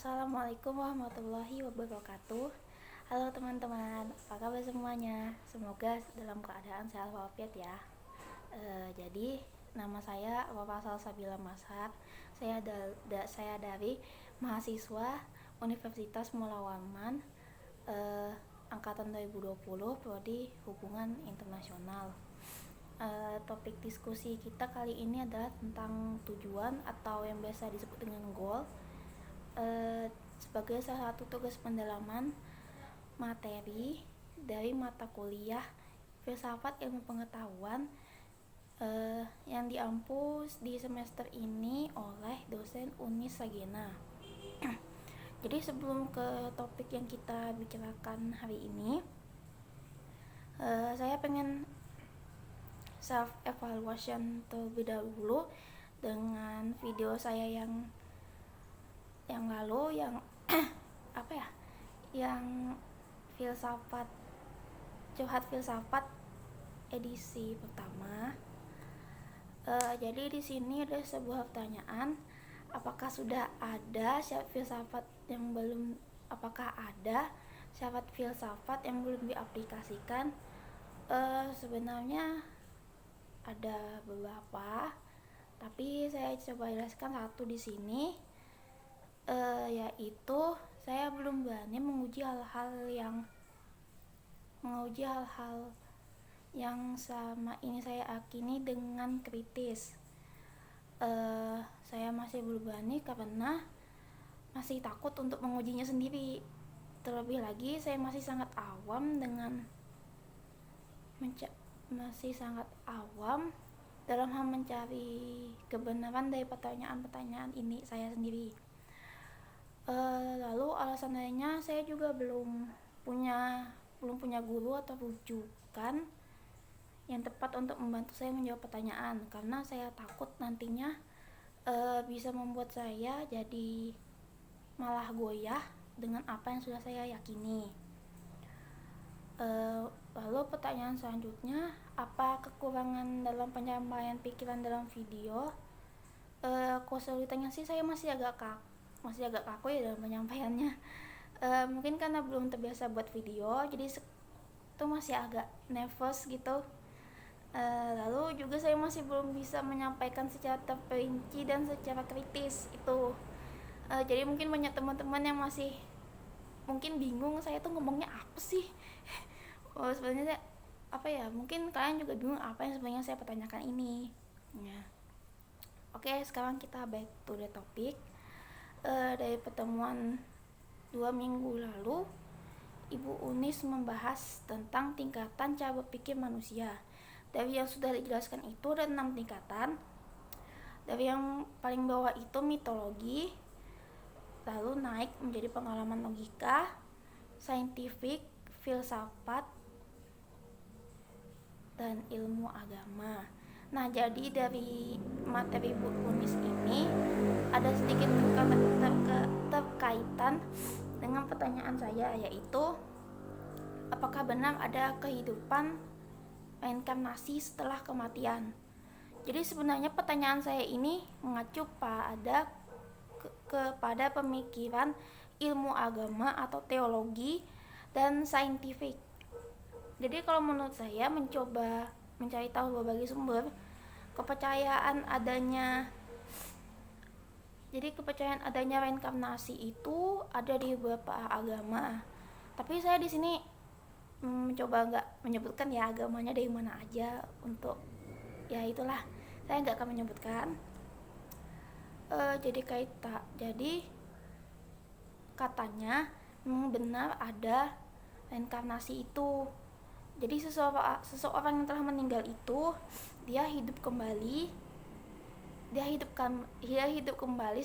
Assalamualaikum warahmatullahi wabarakatuh. Halo teman-teman, apa kabar semuanya? Semoga dalam keadaan sehat walafiat ya. Jadi nama saya Bapak Salsabila Mashar. Saya dari mahasiswa Universitas Mula Warman, angkatan 2020, prodi Hubungan Internasional. Topik diskusi kita kali ini adalah tentang tujuan atau yang biasa disebut dengan goal, sebagai salah satu tugas pendalaman materi dari mata kuliah Filsafat Ilmu Pengetahuan yang diampus di semester ini oleh dosen Unis Sagena. Jadi sebelum ke topik yang kita bicarakan hari ini, saya pengen self evaluation terlebih dahulu dengan video saya yang lalu yang yang curhat filsafat edisi pertama. Jadi di sini ada sebuah pertanyaan, apakah ada syarat filsafat yang belum diaplikasikan? Sebenarnya ada beberapa, tapi saya coba jelaskan satu di sini, yaitu saya belum berani menguji hal-hal yang selama ini saya yakini dengan kritis. Saya masih belum berani karena masih takut untuk mengujinya sendiri. Terlebih lagi saya masih sangat awam dalam hal mencari kebenaran dari pertanyaan-pertanyaan ini saya sendiri. Lalu alasan lainnya, saya juga belum punya guru atau rujukan yang tepat untuk membantu saya menjawab pertanyaan, karena saya takut nantinya bisa membuat saya jadi malah goyah dengan apa yang sudah saya yakini. Lalu pertanyaan selanjutnya, apa kekurangan dalam penyampaian pikiran dalam video? Kesulitannya sih, saya masih agak kaku ya dalam penyampaiannya. Mungkin karena belum terbiasa buat video, jadi itu masih agak nervous gitu. Lalu juga saya masih belum bisa menyampaikan secara terperinci dan secara kritis itu. Jadi mungkin banyak teman-teman yang masih mungkin bingung, saya tuh ngomongnya apa sih? Sebenarnya mungkin kalian juga bingung apa yang sebenarnya saya pertanyakan ini ya. Oke, sekarang kita back to the topic. Dari pertemuan 2 minggu lalu, Ibu Unis membahas tentang tingkatan cara berpikir manusia. Dari yang sudah dijelaskan itu ada 6 tingkatan. Dari yang paling bawah itu mitologi, lalu naik menjadi pengalaman logika, saintifik, filsafat, dan ilmu agama. Nah, jadi dari materi Bu Unis ini ada sedikit terkaitan dengan pertanyaan saya, yaitu apakah benar ada kehidupan reinkarnasi setelah kematian. Jadi sebenarnya pertanyaan saya ini mengacu kepada pemikiran ilmu agama atau teologi dan saintifik. Jadi kalau menurut saya mencoba mencari tahu berbagai sumber, kepercayaan adanya reinkarnasi itu ada di beberapa agama. Tapi saya di sini mencoba nggak menyebutkan ya agamanya dari mana aja, untuk ya itulah, saya nggak akan menyebutkan. Jadi katanya memang benar ada reinkarnasi itu. Jadi seseorang yang telah meninggal itu dia hidup kembali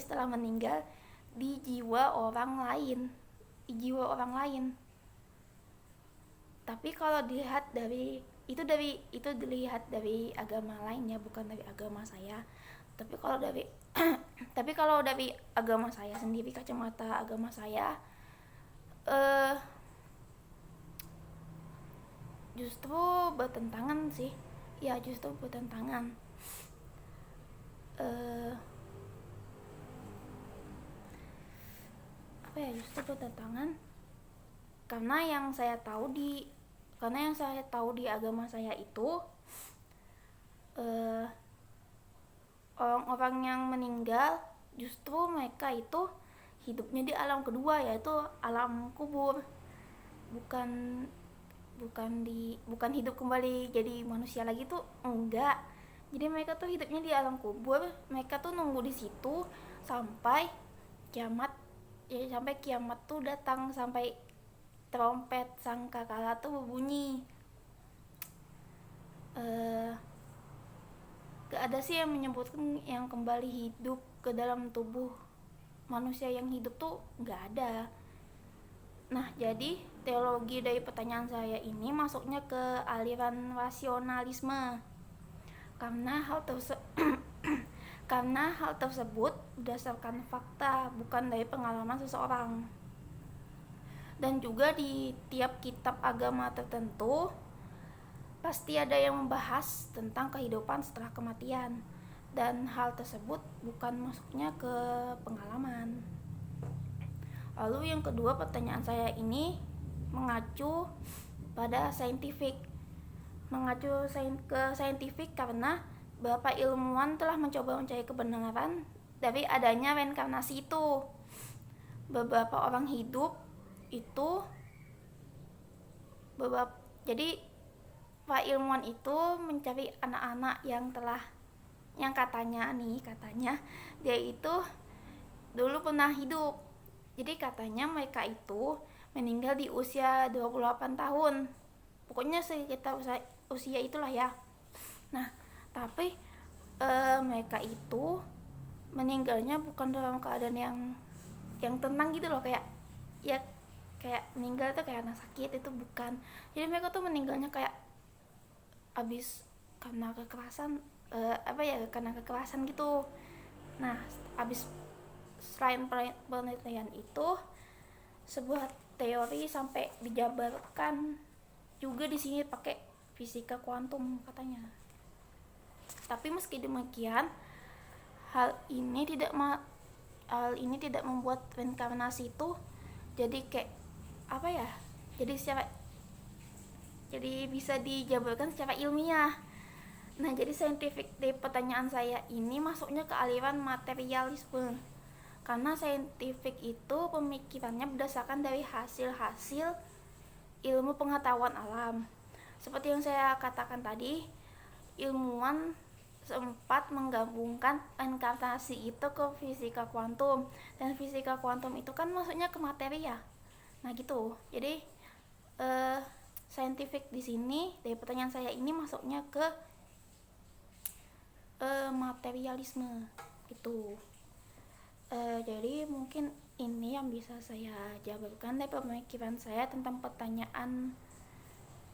setelah meninggal di jiwa orang lain. Tapi kalau dilihat dari agama lainnya, bukan dari agama saya. Tapi kalau dari agama saya sendiri, kacamata agama saya, justru bertentangan. justru bertentangan, karena yang saya tahu di agama saya itu orang-orang yang meninggal justru mereka itu hidupnya di alam kedua, yaitu alam kubur, bukan bukan hidup kembali jadi manusia lagi tuh enggak. Jadi mereka tuh hidupnya di alam kubur, mereka tuh nunggu di situ sampai kiamat, ya sampai kiamat tuh datang, sampai trompet sangkakala tuh berbunyi. Gak ada sih yang menyebutkan yang kembali hidup ke dalam tubuh manusia yang hidup tuh gak ada. Nah, jadi teologi dari pertanyaan saya ini masuknya ke aliran rasionalisme. Karena hal tersebut berdasarkan fakta, bukan dari pengalaman seseorang. Dan juga di tiap kitab agama tertentu pasti ada yang membahas tentang kehidupan setelah kematian, dan hal tersebut bukan masuknya ke pengalaman. Lalu yang kedua, pertanyaan saya ini mengacu pada ke saintifik karena beberapa ilmuwan telah mencoba mencari kebenaran dari adanya reinkarnasi itu. Beberapa orang hidup itu jadi para ilmuwan itu mencari anak-anak yang katanya dia itu dulu pernah hidup. Jadi katanya mereka itu meninggal di usia 28 tahun. Pokoknya sekitar usia itulah ya. Nah, tapi mereka itu meninggalnya bukan dalam keadaan yang tenang gitu loh, kayak meninggal tuh kayak anak sakit, itu bukan. Jadi mereka tuh meninggalnya kayak abis karena kekerasan gitu. Nah, abis selain penelitian itu, sebuah teori sampai dijabarkan juga di sini pakai fisika kuantum katanya. Tapi meski demikian, hal ini tidak membuat reinkarnasi itu jadi kayak jadi bisa dijabarkan secara ilmiah. Nah, jadi saintifik dari pertanyaan saya ini masuknya ke aliran materialisme. Karena saintifik itu pemikirannya berdasarkan dari hasil-hasil ilmu pengetahuan alam. Seperti yang saya katakan tadi, ilmuwan sempat menggabungkan reinkarnasi itu ke fisika kuantum, dan fisika kuantum itu kan masuknya ke materi ya. Nah gitu. Jadi saintifik di sini dari pertanyaan saya ini masuknya ke materialisme itu. Jadi mungkin ini yang bisa saya jabarkan dari pemikiran saya tentang pertanyaan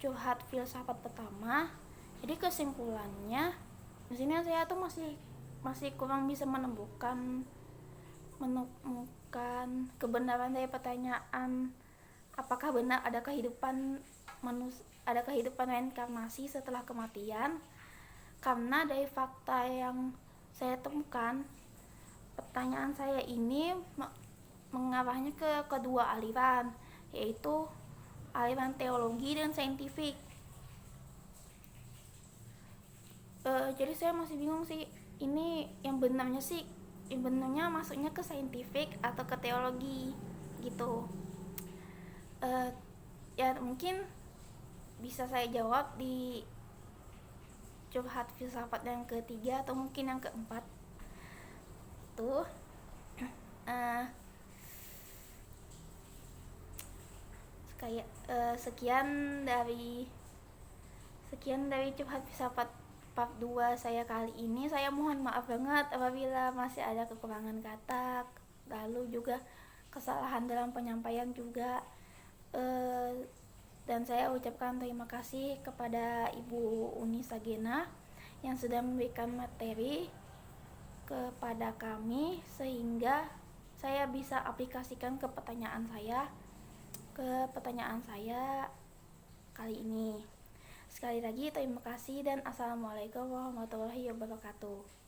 curhat filsafat pertama. Jadi kesimpulannya, di sini saya tuh masih kurang bisa menemukan kebenaran dari pertanyaan apakah benar ada kehidupan reinkarnasi setelah kematian. Karena dari fakta yang saya temukan, pertanyaan saya ini mengarahnya ke kedua aliran, yaitu aliran teologi dan saintifik. Jadi saya masih bingung sih, ini yang benarnya masuknya ke saintifik atau ke teologi gitu. Ya mungkin bisa saya jawab di curhat filsafat yang ketiga atau mungkin yang keempat tuh. Sekian dari curhat filsafat part 2 saya kali ini. Saya mohon maaf banget apabila masih ada kekurangan kata, lalu juga kesalahan dalam penyampaian juga. Dan saya ucapkan terima kasih kepada Ibu Uni Sagena yang sudah memberikan materi kepada kami sehingga saya bisa aplikasikan ke pertanyaan saya kali ini. Sekali lagi terima kasih dan assalamualaikum warahmatullahi wabarakatuh.